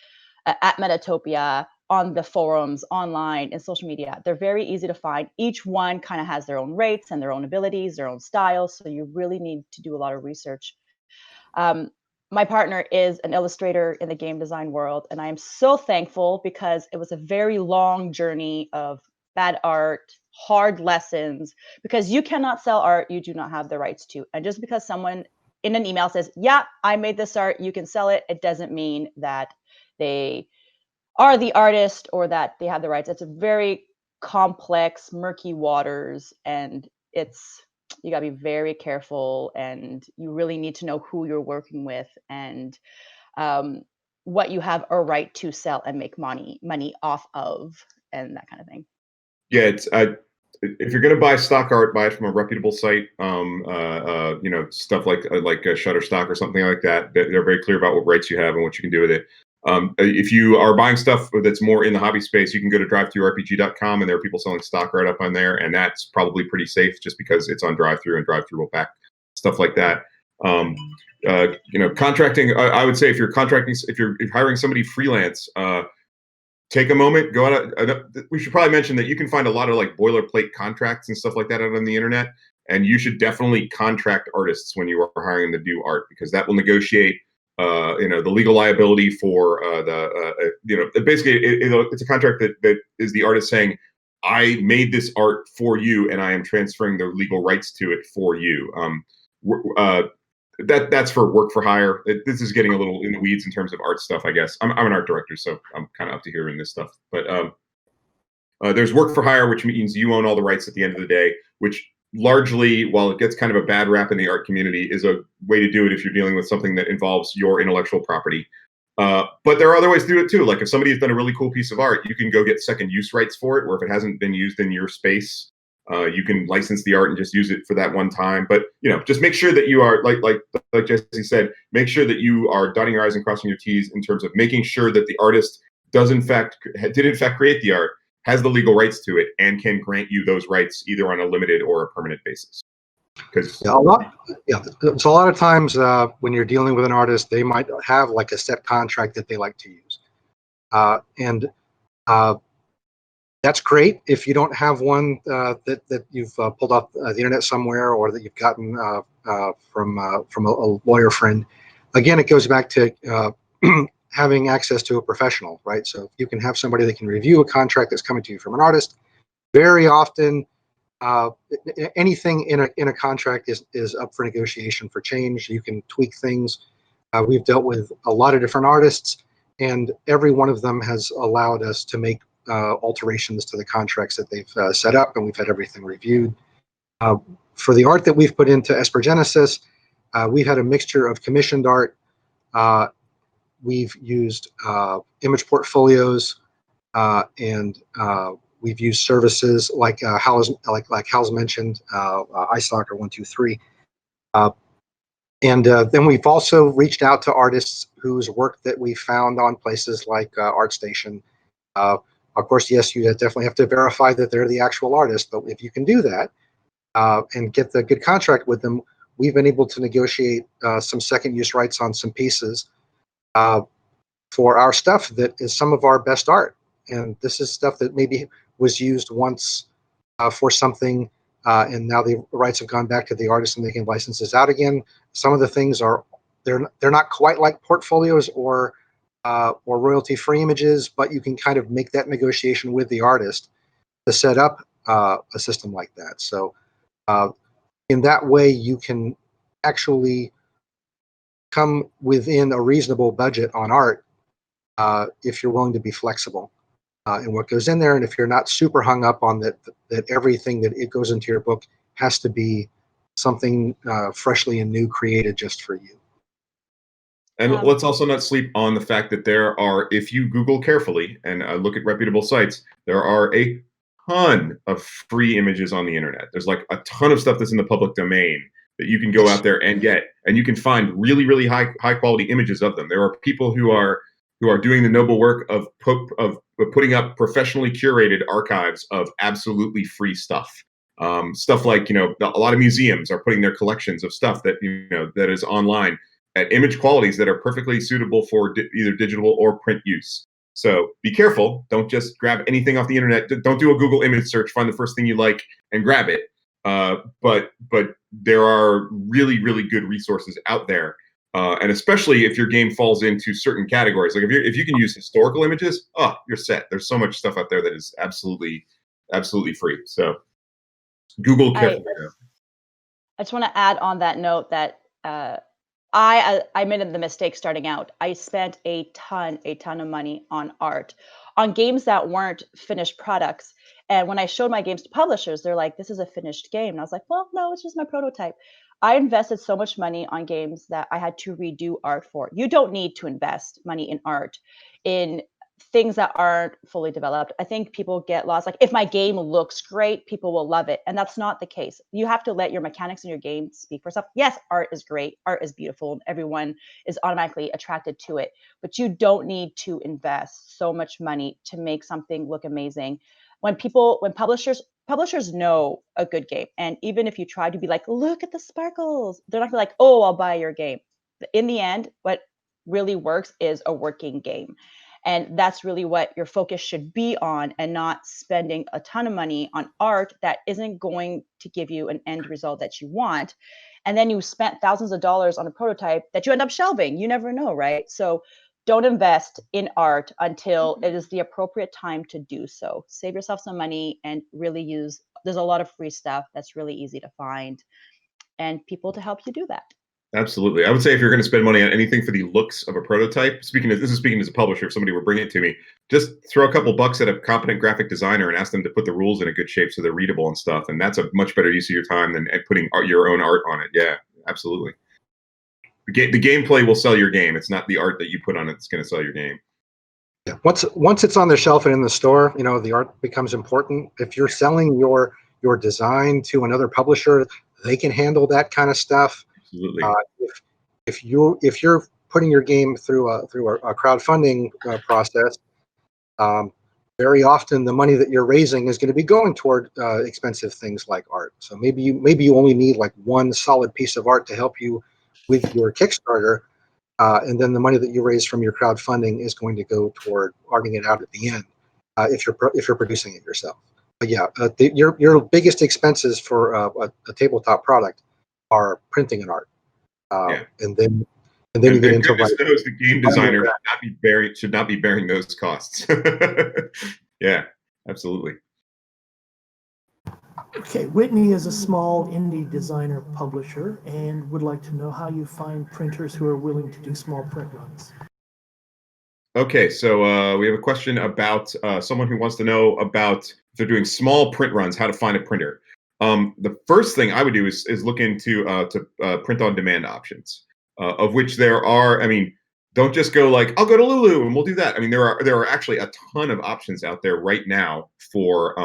at Metatopia, on the forums, online, and social media. They're very easy to find. Each one kind of has their own rates and their own abilities, their own styles. So you really need to do a lot of research. My partner is an illustrator in the game design world, and I am so thankful because it was a very long journey of bad art, hard lessons, because you cannot sell art you do not have the rights to. And just because someone in an email says, yeah, I made this art, you can sell it, it doesn't mean that they are the artist or that they have the rights. It's a very complex, murky waters, and you got to be very careful, and you really need to know who you're working with and what you have a right to sell and make money off of, and that kind of thing. Yeah, it's if you're going to buy stock art, buy it from a reputable site. Stuff like Shutterstock or something like that. They're very clear about what rights you have and what you can do with it. If you are buying stuff that's more in the hobby space, you can go to drivethrurpg.com, and there are people selling stock art up on there, and that's probably pretty safe just because it's on drive-thru, and drive-thru will back stuff like that. Contracting. I would say if you're hiring somebody freelance, take a moment, go out. We should probably mention that you can find a lot of like boilerplate contracts and stuff like that out on the internet, and you should definitely contract artists when you are hiring them to do art, because that will negotiate the legal liability for basically it's a contract that is the artist saying, I made this art for you and I am transferring the legal rights to it for you. That's for work for hire. This is getting a little in the weeds in terms of art stuff, I guess. I'm an art director, so I'm kind of up to here in this stuff. But there's work for hire, which means you own all the rights at the end of the day, which largely, while it gets kind of a bad rap in the art community, is a way to do it if you're dealing with something that involves your intellectual property. But there are other ways to do it too. Like if somebody has done a really cool piece of art, you can go get second use rights for it, or if it hasn't been used in your space, you can license the art and just use it for that one time. But just make sure that you are like Jessie said, make sure that you are dotting your I's and crossing your T's in terms of making sure that the artist did in fact create the art, has the legal rights to it, and can grant you those rights either on a limited or a permanent basis. So a lot of times when you're dealing with an artist, they might have like a set contract that they like to use, and that's great if you don't have one that you've pulled off the internet somewhere, or that you've gotten from a lawyer friend. Again, it goes back to having access to a professional, right? So if you can have somebody that can review a contract that's coming to you from an artist, very often anything in a contract is up for negotiation, for change. You can tweak things. We've dealt with a lot of different artists, and every one of them has allowed us to make alterations to the contracts that they've set up, and we've had everything reviewed. For the art that we've put into Esper Genesis, we've had a mixture of commissioned art. We've used image portfolios, and we've used services like Hal's mentioned, iStalker 123, and then we've also reached out to artists whose work that we found on places like ArtStation. Of course, yes, you definitely have to verify that they're the actual artist, but if you can do that and get the good contract with them, we've been able to negotiate some second use rights on some pieces for our stuff that is some of our best art. And this is stuff that maybe was used once for something, and now the rights have gone back to the artist and they can license this out again. Some of the things they're not quite like portfolios or royalty-free images, but you can kind of make that negotiation with the artist to set up a system like that. So in that way, you can actually come within a reasonable budget on art if you're willing to be flexible in what goes in there, and if you're not super hung up on that everything that it goes into your book has to be something freshly and new created just for you. And let's also not sleep on the fact that there are, if you Google carefully and look at reputable sites, there are a ton of free images on the internet. There's like a ton of stuff that's in the public domain that you can go out there and get, and you can find really, really high quality images of them. There are people who are doing the noble work of putting up professionally curated archives of absolutely free stuff. Stuff like, a lot of museums are putting their collections of stuff that, that is online at image qualities that are perfectly suitable for either digital or print use. So be careful. Don't just grab anything off the internet. Don't do a Google image search, find the first thing you like and grab it. But there are really, really good resources out there. And especially if your game falls into certain categories, like if you can use historical images, you're set. There's so much stuff out there that is absolutely free. So Google carefully. I just want to add on that note that I made the mistake starting out. I spent a ton of money on art, on games that weren't finished products. And when I showed my games to publishers, they're like, "This is a finished game." And I was like, "Well, no, it's just my prototype." I invested so much money on games that I had to redo art for. You don't need to invest money in art in things that aren't fully developed. I think people get lost. Like, if my game looks great, people will love it. And that's not the case. You have to let your mechanics in your game speak for itself. Yes, art is great. Art is beautiful. And everyone is automatically attracted to it. But you don't need to invest so much money to make something look amazing. When publishers know a good game. And even if you try to be like, "Look at the sparkles," they're not gonna be like, "Oh, I'll buy your game." In the end, what really works is a working game. And that's really what your focus should be on, and not spending a ton of money on art that isn't going to give you an end result that you want. And then you spent thousands of dollars on a prototype that you end up shelving. You never know, right? So don't invest in art until it is the appropriate time to do so. Save yourself some money and really there's a lot of free stuff that's really easy to find and people to help you do that. Absolutely. I would say if you're going to spend money on anything for the looks of a prototype, this is speaking as a publisher, if somebody were bringing it to me, just throw a couple bucks at a competent graphic designer and ask them to put the rules in a good shape so they're readable and stuff. And that's a much better use of your time than putting your own art on it. Yeah, absolutely. The gameplay will sell your game. It's not the art that you put on it that's going to sell your game. Yeah. Once it's on the shelf and in the store, the art becomes important. If you're selling your design to another publisher, they can handle that kind of stuff. Absolutely. If you're putting your game through a crowdfunding process, very often the money that you're raising is going to be going toward expensive things like art. So maybe you only need like one solid piece of art to help you with your Kickstarter, and then the money that you raise from your crowdfunding is going to go toward arting it out at the end, if you're producing it yourself. But yeah, your biggest expenses for a tabletop product are printing and art, and then you get into goodness knows the game designer should not be bearing those costs. Yeah, absolutely. Okay, Whitney is a small indie designer publisher and would like to know how you find printers who are willing to do small print runs. Okay, so we have a question about someone who wants to know about if they're doing small print runs, how to find a printer. The first thing I would do is look into print on demand options, of which there are. I mean, don't just go like, "I'll go to Lulu and we'll do that." I mean, there are actually a ton of options out there right now for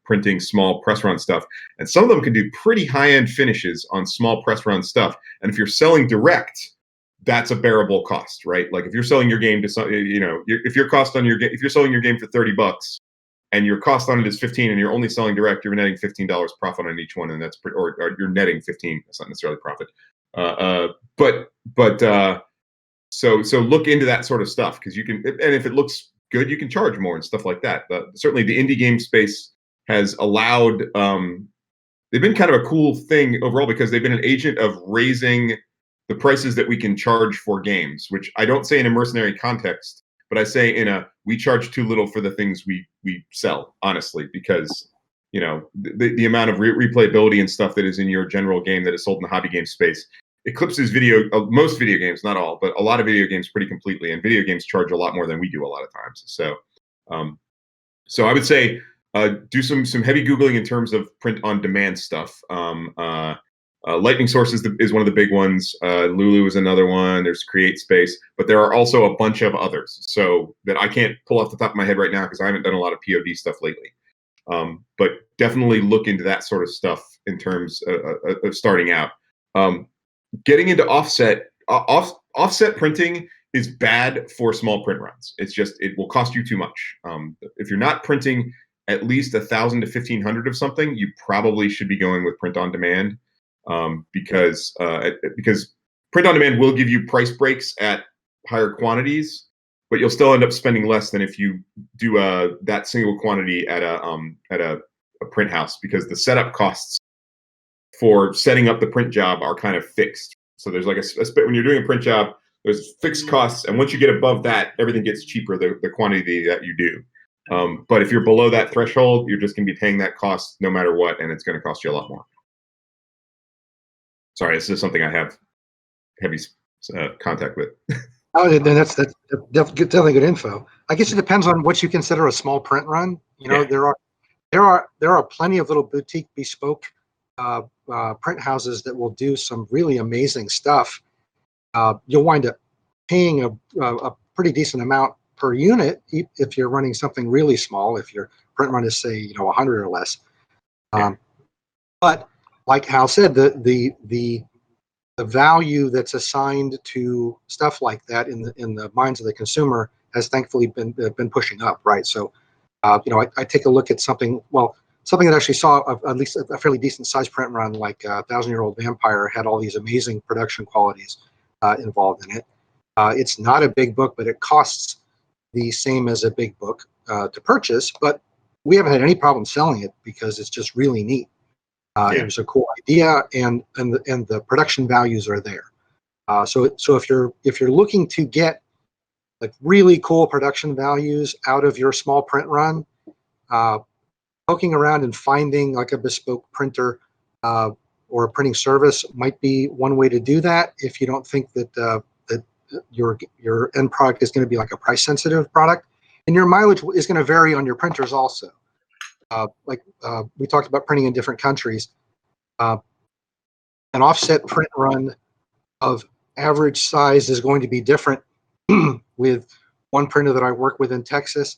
printing small press run stuff, and some of them can do pretty high end finishes on small press run stuff. And if you're selling direct, that's a bearable cost, right? Like if you're selling your game to some, if you're selling your game for $30 and your cost on it is 15, and you're only selling direct, you're netting $15 profit on each one, and that's or you're netting 15. That's not necessarily profit, so look into that sort of stuff, because you can, and if it looks good, you can charge more and stuff like that. Certainly, the indie game space has allowed. They've been kind of a cool thing overall, because they've been an agent of raising the prices that we can charge for games, which I don't say in a mercenary context, but I say we charge too little for the things we sell, honestly, because the amount of replayability and stuff that is in your general game that is sold in the hobby game space eclipses most video games, not all, but a lot of video games pretty completely, and video games charge a lot more than we do a lot of times. So I would say do some heavy Googling in terms of print on demand stuff. Lightning Source is one of the big ones. Lulu is another one. There's Create Space, but there are also a bunch of others, so that I can't pull off the top of my head right now because I haven't done a lot of POD stuff lately. But definitely look into that sort of stuff in terms of starting out. Getting into offset printing is bad for small print runs. It's just, it will cost you too much. If you're not printing at least 1,000 to 1,500 of something, you probably should be going with print on demand, because print on demand will give you price breaks at higher quantities, but you'll still end up spending less than if you do that single quantity at a print house, because the setup costs for setting up the print job are kind of fixed. So there's like when you're doing a print job, there's fixed costs, and once you get above that, everything gets cheaper, the quantity that you do. But if you're below that threshold, you're just going to be paying that cost no matter what, and it's going to cost you a lot more. Sorry, this is something I have heavy contact with. Oh, then that's definitely good info. I guess it depends on what you consider a small print run. You know, Yeah. there are plenty of little boutique bespoke print houses that will do some really amazing stuff. You'll wind up paying a pretty decent amount per unit if you're running something really small. If your print run is, say, 100 or less. But like Hal said, the value that's assigned to stuff like that in the minds of the consumer has thankfully been pushing up, right? So, I take a look at something that actually saw at least a fairly decent size print run, like 1,000-Year-Old Vampire, had all these amazing production qualities involved in it. It's not a big book, but it costs the same as a big book to purchase. But we haven't had any problem selling it because it's just really neat. It was a cool idea, and the production values are there. So if you're looking to get like really cool production values out of your small print run, poking around and finding like a bespoke printer or a printing service might be one way to do that. If you don't think that your end product is going to be like a price sensitive product, and your mileage is going to vary on your printers also. We talked about printing in different countries. An offset print run of average size is going to be different with one printer that I work with in Texas.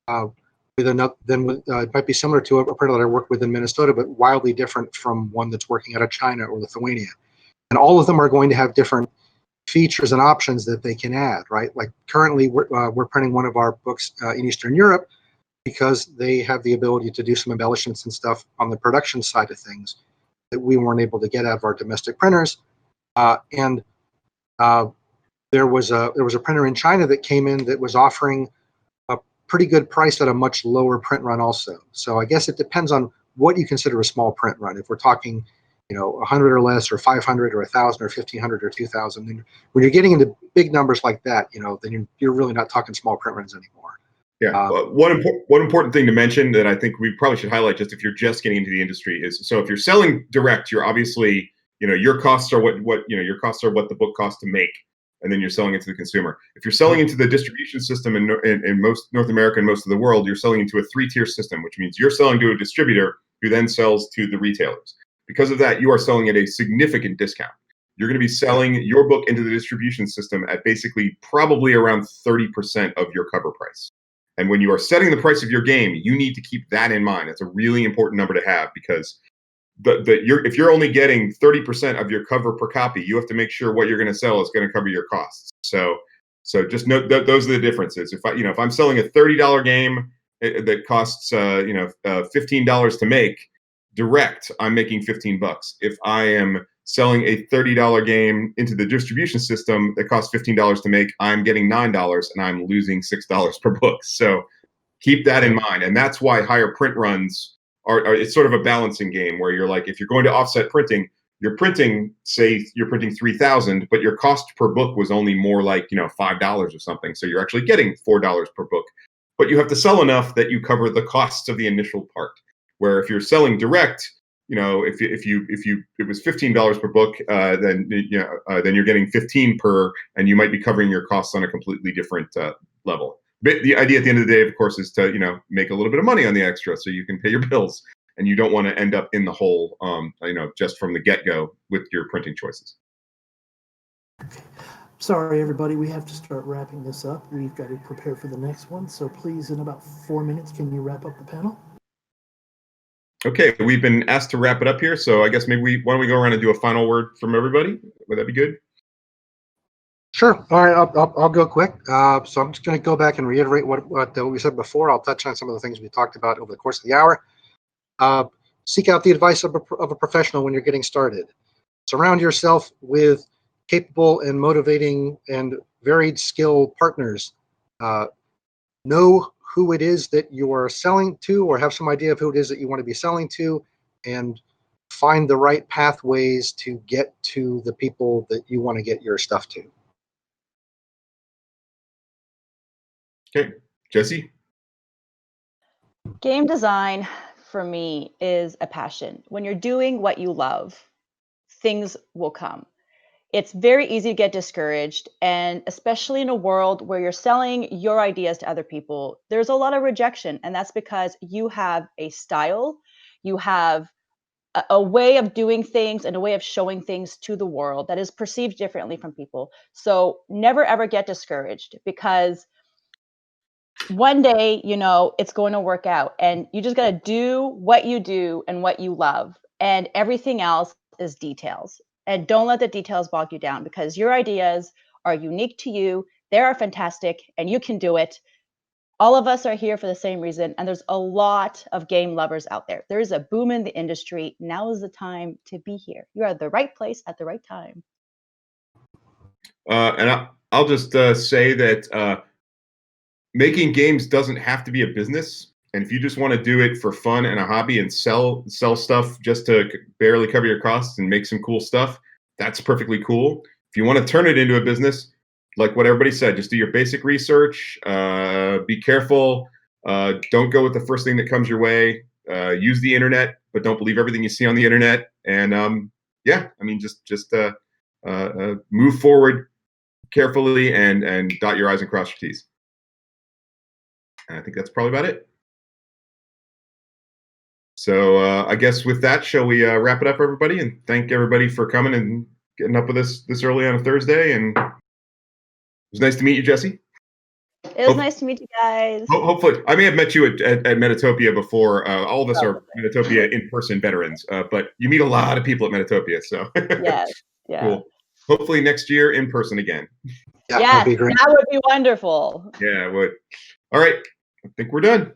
It might be similar to a printer that I work with in Minnesota, but wildly different from one that's working out of China or Lithuania. And all of them are going to have different features and options that they can add, right? Like currently, we're printing one of our books in Eastern Europe because they have the ability to do some embellishments and stuff on the production side of things that we weren't able to get out of our domestic printers. And there was a printer in China that came in that was offering a pretty good price at a much lower print run also. So I guess it depends on what you consider a small print run. If we're talking, 100 or less, or 500 or 1,000 or 1,500 or 2,000, then when you're getting into big numbers like that, then you're really not talking small print runs anymore. Yeah. One important thing to mention that I think we probably should highlight, just if you're just getting into the industry, is so if you're selling direct, you're obviously, your costs are what the book costs to make, and then you're selling it to the consumer. If you're selling into the distribution system in most North America and most of the world, you're selling into a 3-tier system, which means you're selling to a distributor who then sells to the retailers. Because of that, you are selling at a significant discount. You're going to be selling your book into the distribution system at basically probably around 30% of your cover price. And when you are setting the price of your game, you need to keep that in mind. It's a really important number to have, because if you're only getting 30% of your cover per copy, you have to make sure what you're going to sell is going to cover your costs. So just note that those are the differences. If I'm selling a $30 game that costs $15 to make direct, I'm making $15. If I am selling a $30 game into the distribution system that costs $15 to make, I'm getting $9 and I'm losing $6 per book. So keep that in mind. And that's why higher print runs it's sort of a balancing game, where you're like, if you're going to offset printing, you're printing 3,000, but your cost per book was only more like, $5 or something. So you're actually getting $4 per book, but you have to sell enough that you cover the costs of the initial part. Where if you're selling direct, if it was $15 per book, then you're getting 15 per, and you might be covering your costs on a completely different level. But the idea at the end of the day, of course, is to make a little bit of money on the extra so you can pay your bills, and you don't want to end up in the hole, just from the get-go with your printing choices. Sorry, everybody, we have to start wrapping this up. We've got to prepare for the next one. So please, in about 4 minutes, can you wrap up the panel? Okay, we've been asked to wrap it up here, so I guess maybe why don't we go around and do a final word from everybody? Would that be good? Sure. All right, I'll go quick. So I'm just going to go back and reiterate what we said before. I'll touch on some of the things we talked about over the course of the hour. Seek out the advice of a professional when you're getting started. Surround yourself with capable and motivating and varied skill partners know who it is that you are selling to, or have some idea of who it is that you want to be selling to, and find the right pathways to get to the people that you want to get your stuff to. Okay, Jessie? Game design for me is a passion. When you're doing what you love, things will come. It's very easy to get discouraged, and especially in a world where you're selling your ideas to other people, there's a lot of rejection, and that's because you have a style, you have a way of doing things and a way of showing things to the world that is perceived differently from people. So never ever get discouraged, because one day, it's going to work out, and you just got to do what you do and what you love, and everything else is details. And don't let the details bog you down, because your ideas are unique to you. They are fantastic, and you can do it. All of us are here for the same reason, and there's a lot of game lovers out there. There is a boom in the industry. Now is the time to be here. You are at the right place at the right time. And I'll just say that making games doesn't have to be a business. And if you just want to do it for fun and a hobby and sell stuff just to barely cover your costs and make some cool stuff, that's perfectly cool. If you want to turn it into a business, like what everybody said, just do your basic research, be careful, don't go with the first thing that comes your way, use the internet, but don't believe everything you see on the internet. And just move forward carefully and dot your I's and cross your T's. And I think that's probably about it. So I guess with that, shall we wrap it up, everybody, and thank everybody for coming and getting up with us this early on a Thursday. And it was nice to meet you, Jessie. It was nice to meet you guys. Hopefully, I may have met you at Metatopia before. All of us are Metatopia in-person veterans, but you meet a lot of people at Metatopia. So yes, yeah. Cool. Hopefully next year in person again. Yeah, yes, that'd be great. That would be wonderful. Yeah, it would. All right, I think we're done.